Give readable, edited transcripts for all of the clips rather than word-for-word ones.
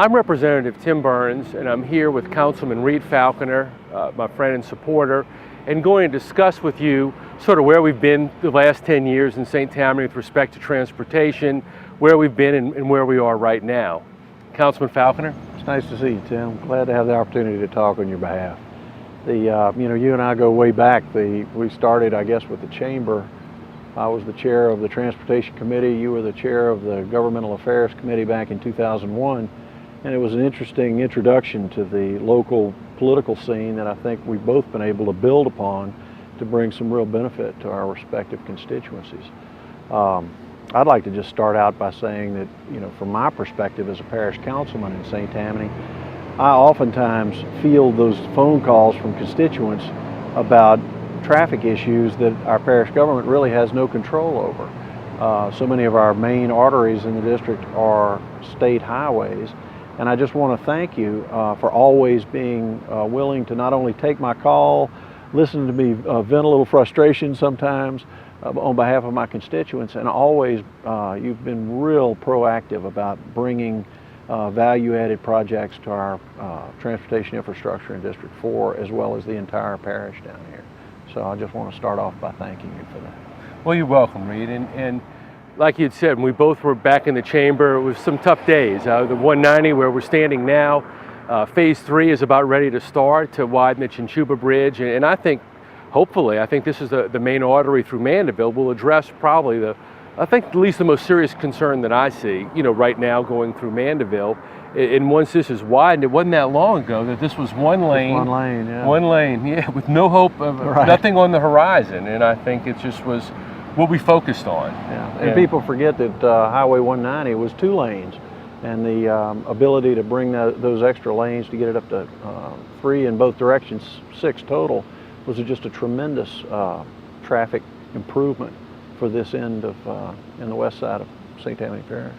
I'm Representative Tim Burns, and I'm here with Councilman Reid Falconer, my friend and supporter, and going to discuss with you sort of where we've been the last 10 years in St. Tammany with respect to transportation, where we've been and where we are right now. Councilman Falconer? It's nice to see you, Tim. Glad to have the opportunity to talk on your behalf. You and I go way back. We started, I guess, with the chamber. I was the chair of the Transportation Committee. You were the chair of the Governmental Affairs Committee back in 2001. And it was an interesting introduction to the local political scene that I think we've both been able to build upon to bring some real benefit to our respective constituencies. I'd like to just start out by saying that, from my perspective as a parish councilman in St. Tammany, I oftentimes field those phone calls from constituents about traffic issues that our parish government really has no control over. So many of our main arteries in the district are state highways. And I just want to thank you for always being willing to not only take my call, listen to me vent a little frustration sometimes on behalf of my constituents, and always you've been real proactive about bringing value-added projects to our transportation infrastructure in District 4, as well as the entire parish down here. So I just want to start off by thanking you for that. Well, you're welcome, Reid. And like you had said, when we both were back in the chamber, it was some tough days. The 190 where we're standing now, phase 3 is about ready to start to widen the Chinchuba Bridge. And I think, hopefully, this is the main artery through Mandeville will address probably at least the most serious concern that I see, right now going through Mandeville. And once this is widened, it wasn't that long ago that this was one lane. Just one lane, yeah. One lane, yeah, with no hope of nothing on the horizon. And I think it just was what we focused on. Yeah. And people forget that Highway 190 was 2 lanes, and the ability to bring those extra lanes to get it up to 3 in both directions, 6 total, was just a tremendous traffic improvement for this end of in the west side of St. Tammany Parish.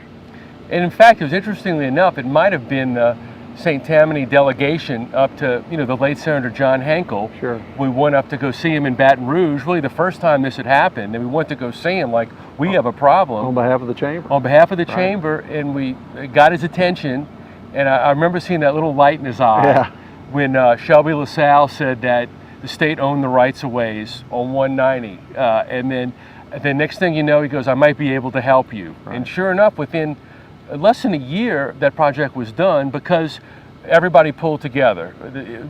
And in fact, it was interestingly enough, it might have been the St. Tammany delegation up to, the late Senator John Henkel. Sure. We went up to go see him in Baton Rouge, really the first time this had happened, and we went to go see him like, we have a problem. On behalf of the chamber. On behalf of the chamber, and we got his attention, and I remember seeing that little light in his eye when Shelby LaSalle said that the state owned the rights of ways on 190, and then the next thing you know, he goes, I might be able to help you. Right. And sure enough, within less than a year, that project was done because everybody pulled together.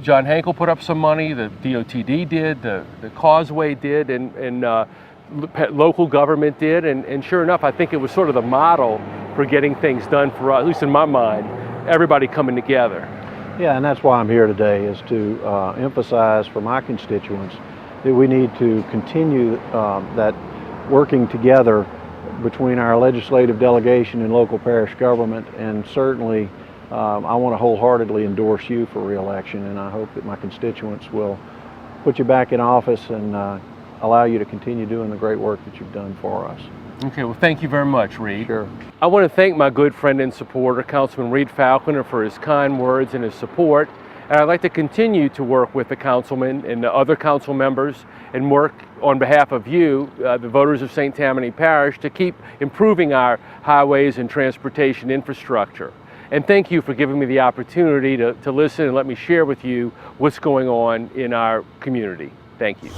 John Henkel put up some money, the DOTD did, the Causeway did, and local government did, and sure enough, I think it was sort of the model for getting things done for us, at least in my mind, everybody coming together. Yeah, and that's why I'm here today, is to emphasize for my constituents that we need to continue that working together between our legislative delegation and local parish government, and certainly I want to wholeheartedly endorse you for re-election, and I hope that my constituents will put you back in office and allow you to continue doing the great work that you've done for us. Okay, well, thank you very much, Reid. Sure. I want to thank my good friend and supporter, Councilman Reid Falconer, for his kind words and his support. And I'd like to continue to work with the councilman and the other council members and work on behalf of you, the voters of St. Tammany Parish, to keep improving our highways and transportation infrastructure. And thank you for giving me the opportunity to listen and let me share with you what's going on in our community. Thank you.